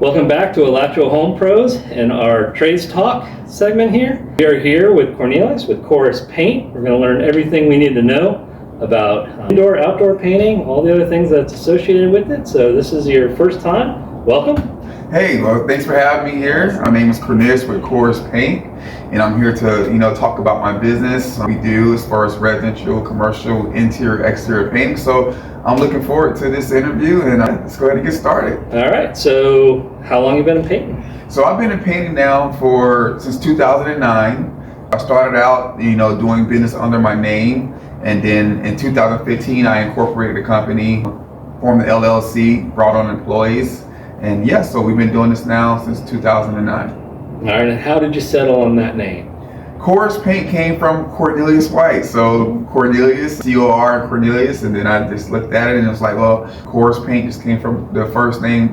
Welcome back to Alachua Home Pros and our Trades Talk segment here. We are here with Cornelius with Chorus Paint. We're going to learn everything we need to know about indoor, outdoor painting, all the other things that's associated with it. So this is your first time. Welcome. Hey, well, thanks for having me here. My name is Cornelius with Chorus Paint, and I'm here to, talk about my business, what we do as far as residential, commercial, interior, exterior painting. So I'm looking forward to this interview, and let's go ahead and get started. All right. So how long have you been in painting? So I've been in painting now since 2009. I started out, doing business under my name, and then in 2015 I incorporated a company, formed the LLC, brought on employees. And yeah, so we've been doing this now since 2009. All right, and how did you settle on that name? Chorus Paint came from Cornelius White. So Cornelius, C-O-R, Cornelius, and then I just looked at it and it was like, well, Chorus Paint just came from my first name,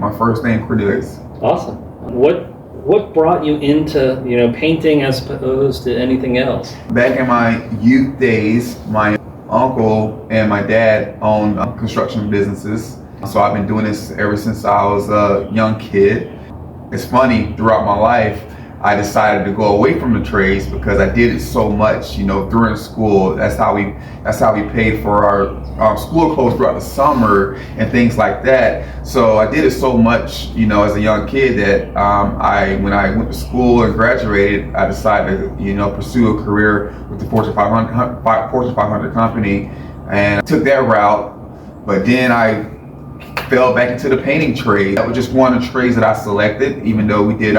Cornelius. Awesome. What brought you into, painting as opposed to anything else? Back in my youth days, my uncle and my dad owned construction businesses. So I've been doing this ever since I was a young kid. It's funny, throughout my life, I decided to go away from the trades because I did it so much, during school. That's how we paid for our school clothes throughout the summer and things like that. So I did it so much, as a young kid that when I went to school and graduated, I decided to, pursue a career with the Fortune 500 company, and I took that route. But then I fell back into the painting trade. That was just one of the trades that I selected, even though we did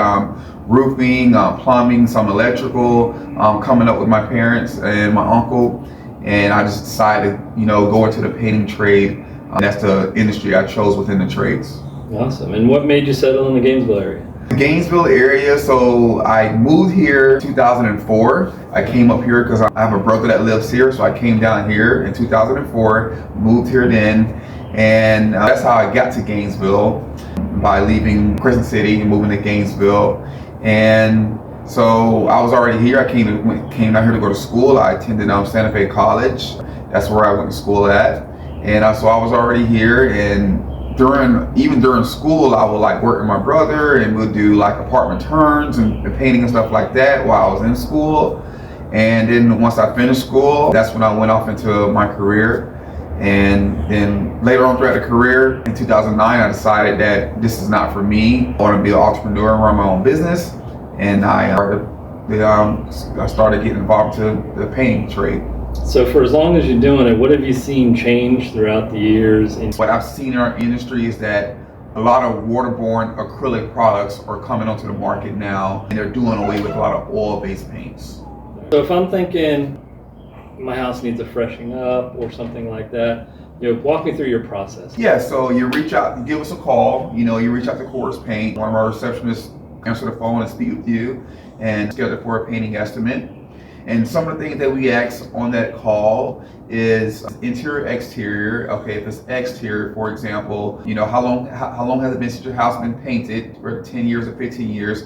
roofing, plumbing, some electrical, coming up with my parents and my uncle. And I just decided, go into the painting trade. That's the industry I chose within the trades. Awesome. And what made you settle in the Gainesville area? The Gainesville area, so I moved here in 2004. I came up here because I have a brother that lives here, so I came down here in 2004, moved here then. And that's how I got to Gainesville, by leaving Crescent City and moving to Gainesville. And so I was already here. I came down here to go to school. I attended Santa Fe College. That's where I went to school at. And so I was already here. And even during school, I would work with my brother, and we'll do apartment turns and painting and stuff like that while I was in school. And then once I finished school, that's when I went off into my career. And then later on throughout the career, in 2009, I decided that this is not for me. I want to be an entrepreneur and run my own business. And I started getting involved to the painting trade. So for as long as you're doing it, what have you seen change throughout the years? What I've seen in our industry is that a lot of waterborne acrylic products are coming onto the market now, and they're doing away with a lot of oil-based paints. So if I'm thinking my house needs a freshening up or something like that, walk me through your process. Yeah, so you reach out, you give us a call, you reach out to Chorus Paint. One of our receptionists answer the phone and speak with you and schedule for a painting estimate. And some of the things that we ask on that call is interior, exterior. Okay, if it's exterior, for example, how long has it been since your house been painted? For 10 years or 15 years?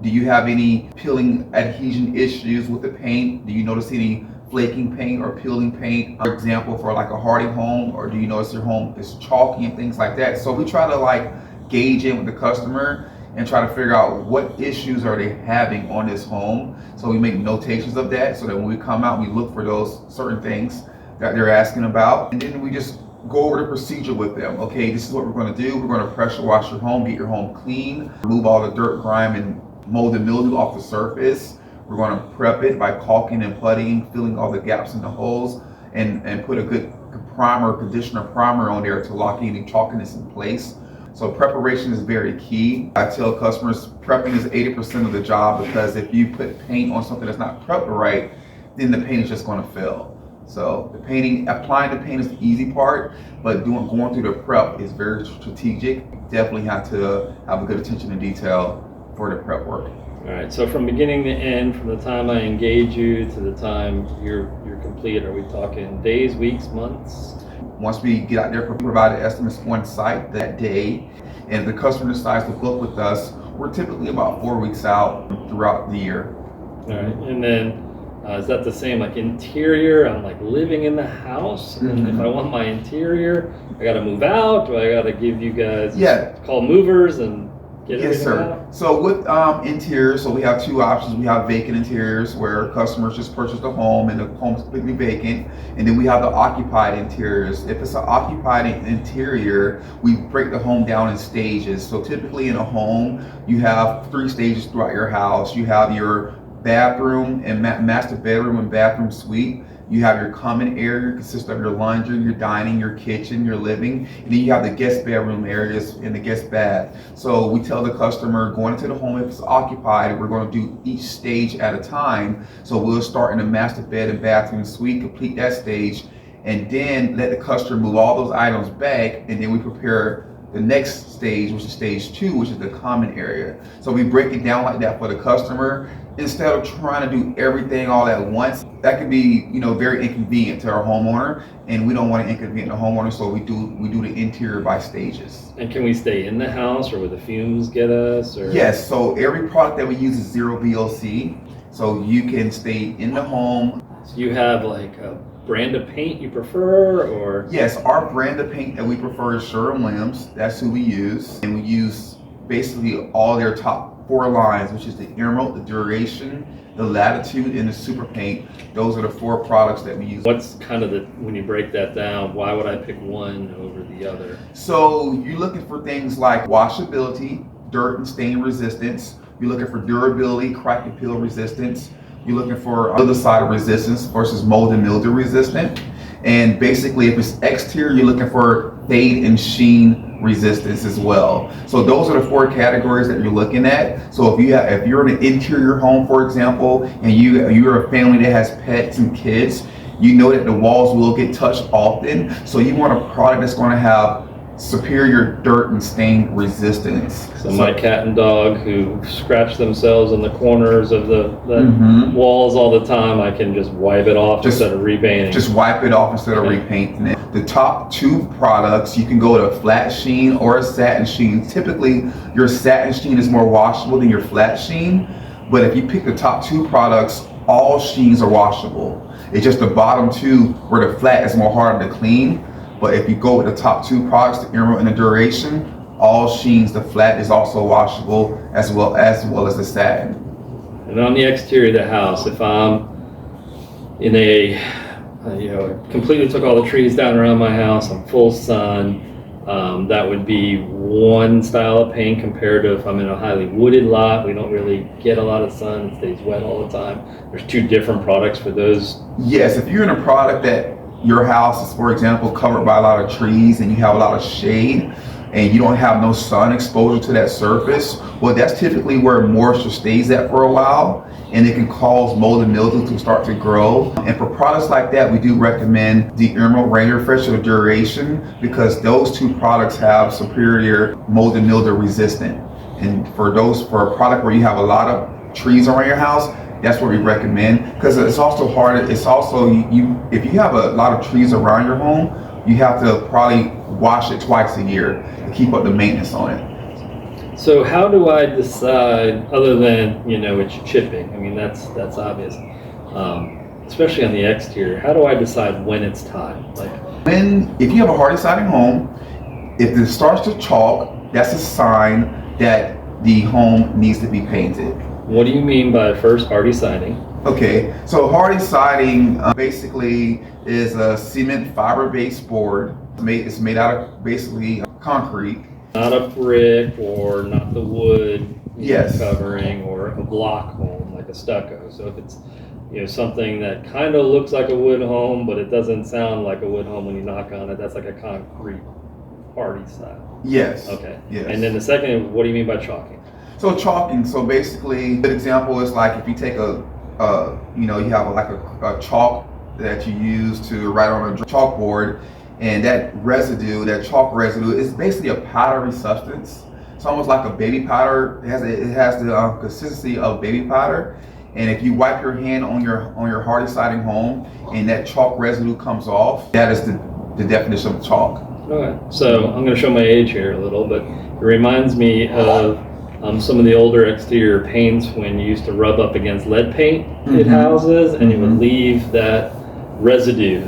Do you have any peeling adhesion issues with the paint? Do you notice any flaking paint or peeling paint, for example, for a hardy home? Or do you notice your home is chalky and things like that? So we try to gauge in with the customer and try to figure out what issues are they having on this home. So we make notations of that, so that when we come out, we look for those certain things that they're asking about. And then we just go over the procedure with them. Okay, this is what we're gonna do. We're gonna pressure wash your home, get your home clean, remove all the dirt, grime, and mold and mildew off the surface. We're going to prep it by caulking and puttying, filling all the gaps in the holes, and put a good conditioner primer on there to lock any chalkiness in place. So preparation is very key. I tell customers prepping is 80% of the job, because if you put paint on something that's not prepped right, then the paint is just going to fail. So applying the paint is the easy part, but going through the prep is very strategic. Definitely have to have a good attention to detail for the prep work. All right, so from beginning to end, from the time I engage you to the time you're complete, are we talking days, weeks, months? Once we get out there, provide estimates on site that day, and if the customer decides to book with us, we're typically about 4 weeks out throughout the year. All right, and then is that the same interior? I'm living in the house, and if I want my interior, I got to move out. Do I got to give you guys call movers and get Yes, everything sir. out? So with interiors, so we have two options. We have vacant interiors where customers just purchase the home and the home is completely vacant. And then we have the occupied interiors. If it's an occupied interior, we break the home down in stages. So typically in a home, you have 3 stages throughout your house. You have your bathroom and master bedroom and bathroom suite. You have your common area, consists of your laundry, your dining, your kitchen, your living, and then you have the guest bedroom areas and the guest bath. So we tell the customer going into the home, if it's occupied, we're going to do each stage at a time. So we'll start in the master bed and bathroom suite, complete that stage, and then let the customer move all those items back, and then we prepare the next stage, which is stage 2, which is the common area. So we break it down like that for the customer instead of trying to do everything all at once. That could be, very inconvenient to our homeowner, and we don't want to inconvenience the homeowner, so we do the interior by stages. And can we stay in the house, or will the fumes get us? Or? Yes, so every product that we use is 0 VOC, so you can stay in the home. So you have like a brand of paint you prefer, or? Yes, our brand of paint that we prefer is Sherwin-Williams. That's who we use, and we use basically all their top 4 lines, which is the Emerald, the Duration, the Latitude, and the Super Paint. Those are the 4 products that we use. What's kind of when you break that down, why would I pick one over the other? So you're looking for things like washability, dirt and stain resistance. You're looking for durability, crack and peel resistance. You're looking for other side of resistance versus mold and mildew resistant. And basically, if it's exterior, you're looking for fade and sheen resistance as well. So those are the 4 categories that you're looking at. So if you're in an interior home, for example, and you're a family that has pets and kids, you know that the walls will get touched often. So you want a product that's going to have superior dirt and stain resistance. So my cat and dog who scratch themselves in the corners of the walls all the time, I can just wipe it off instead of repainting. Just wipe it off instead of repainting it. The top 2 products, you can go to a flat sheen or a satin sheen. Typically, your satin sheen is more washable than your flat sheen. But if you pick the top 2 products, all sheens are washable. It's just the bottom 2 where the flat is more harder to clean. But if you go with the top 2 products, the Emerald and the Duration, all sheens, the flat is also washable as well as the satin. And on the exterior of the house, if I'm in completely took all the trees down around my house, I'm full sun, that would be one style of paint compared to if I'm in a highly wooded lot. We don't really get a lot of sun, it stays wet all the time. There's 2 different products for those. Yes, if you're in a product that your house is, for example, covered by a lot of trees and you have a lot of shade and you don't have no sun exposure to that surface, well, that's typically where moisture stays at for a while, and it can cause mold and mildew to start to grow. And for products like that, we do recommend the Emerald Rain Refresher Duration, because those 2 products have superior mold and mildew resistant. And for a product where you have a lot of trees around your house, that's what we recommend, because it's also hard. It's also, if you have a lot of trees around your home, you have to probably wash it twice a year to keep up the maintenance on it. So how do I decide, other than it's chipping? I mean, that's obvious, especially on the exterior. How do I decide when it's time? If you have a hardy siding home, if it starts to chalk, that's a sign that the home needs to be painted. What do you mean by first hardy siding? Okay, so hardy siding basically is a cement fiber-based board. It's made out of basically concrete. Not a brick, or not the wood Yes. covering, or a block home like a stucco. So if it's something that kind of looks like a wood home, but it doesn't sound like a wood home when you knock on it, that's like a concrete hardy style. Yes. Okay. Yes. And then the second, what do you mean by chalking? So chalking, so basically, a good example is like if you take you have a chalk that you use to write on a chalkboard, and that chalk residue is basically a powdery substance. It's almost like a baby powder. It has the consistency of baby powder. And if you wipe your hand on your hardy siding home and that chalk residue comes off, that is the definition of chalk. Okay. So I'm going to show my age here a little, but it reminds me of some of the older exterior paints when you used to rub up against lead paint in houses, and it would leave that residue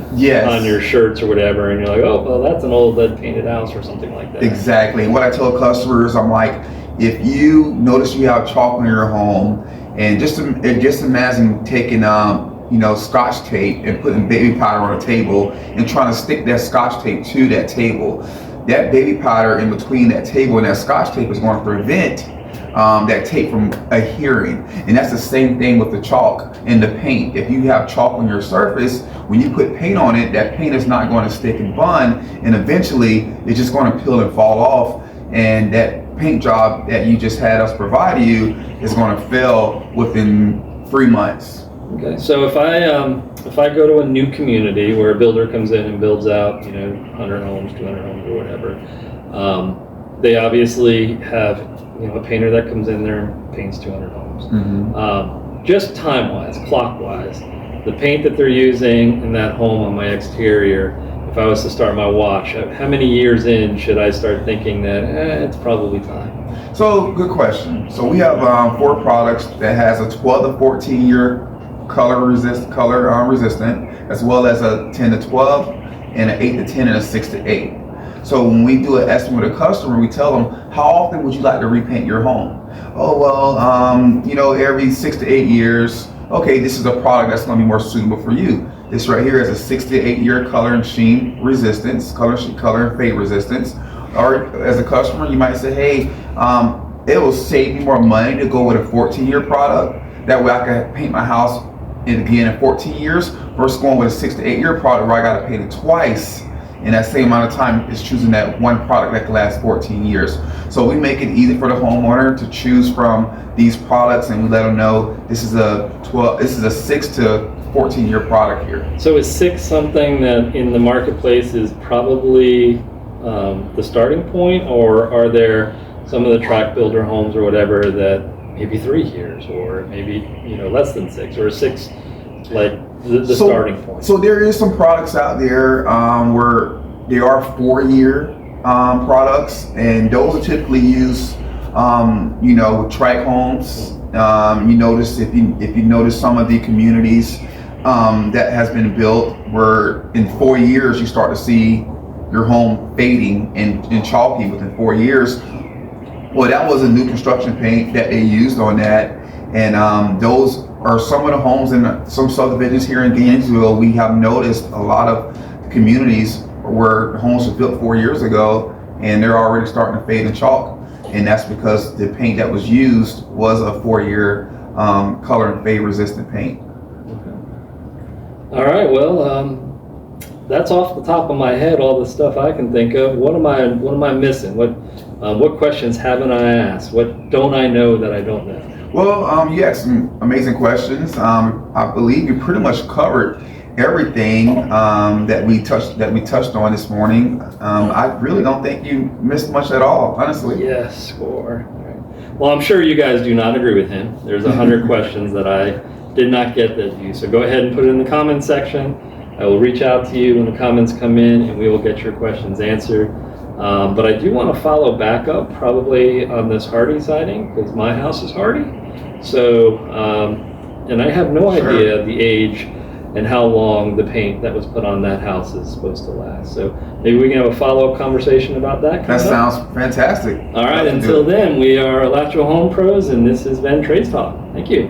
on your shirts or whatever, and you're like, oh, well, that's an old lead painted house or something like that. Exactly. And what I tell customers, I'm like, if you notice you have chalk on your home, and just imagine taking Scotch tape and putting baby powder on a table and trying to stick that Scotch tape to that table. That baby powder in between that table and that Scotch tape is going to prevent that tape from adhering. And that's the same thing with the chalk and the paint. If you have chalk on your surface, when you put paint on it, that paint is not going to stick and bond, and eventually it's just going to peel and fall off, and that paint job that you just had us provide you is going to fail within 3 months. Okay, so if I go to a new community where a builder comes in and builds out 100 homes, 200 homes, or whatever, they obviously have a painter that comes in there and paints 200 homes. Mm-hmm. Just time-wise, clock-wise, the paint that they're using in that home on my exterior, if I was to start my watch, how many years in should I start thinking that it's probably time? So, good question. So we have 4 products that has a 12 to 14 year color resistant, as well as a 10 to 12, and an 8 to 10, and a 6 to 8. So when we do an estimate with a customer, we tell them, how often would you like to repaint your home? Oh, well, every 6 to 8 years. Okay, this is a product that's going to be more suitable for you. This right here is a 6 to 8 year color and sheen resistance, color and fade resistance. Or as a customer, you might say, hey, it will save me more money to go with a 14-year product. That way I can paint my house again in 14 years versus going with a 6 to 8 year product where I got to paint it twice in that same amount of time is choosing that one product that can last 14 years. So we make it easy for the homeowner to choose from these products, and we let them know this is a 6 to 14 year product here. So is 6 something that in the marketplace is probably the starting point, or are there some of the track builder homes or whatever that maybe 3 years, or maybe less than 6, or 6 like the starting point? So there is some products out there where there are 4-year products, and those are typically used with track homes. You notice if you notice some of the communities that has been built where in 4 years you start to see your home fading and chalky within 4 years. Well, that was a new construction paint that they used on that, and those are some of the homes in some subdivisions here in Gainesville. We have noticed a lot of communities where homes were built 4 years ago and they're already starting to fade and chalk, and that's because the paint that was used was a 4-year color and fade resistant paint. Okay. All right, well, that's off the top of my head all the stuff I can think of. What am I missing? What questions haven't I asked? What don't I know that I don't know? Well, you asked some amazing questions. I believe you pretty much covered everything that we touched on this morning. I really don't think you missed much at all, honestly. Yes, score. All right. Well, I'm sure you guys do not agree with him. There's 100 questions that I did not get that you. So go ahead and put it in the comments section. I will reach out to you when the comments come in, and we will get your questions answered. But I do want to follow back up probably on this Hardy siding, because my house is Hardy. So, and I have no idea the age and how long the paint that was put on that house is supposed to last. So maybe we can have a follow-up conversation about that. That sounds fantastic. All right, until then, we are Alachua Home Pros, and this has been Trades Talk. Thank you.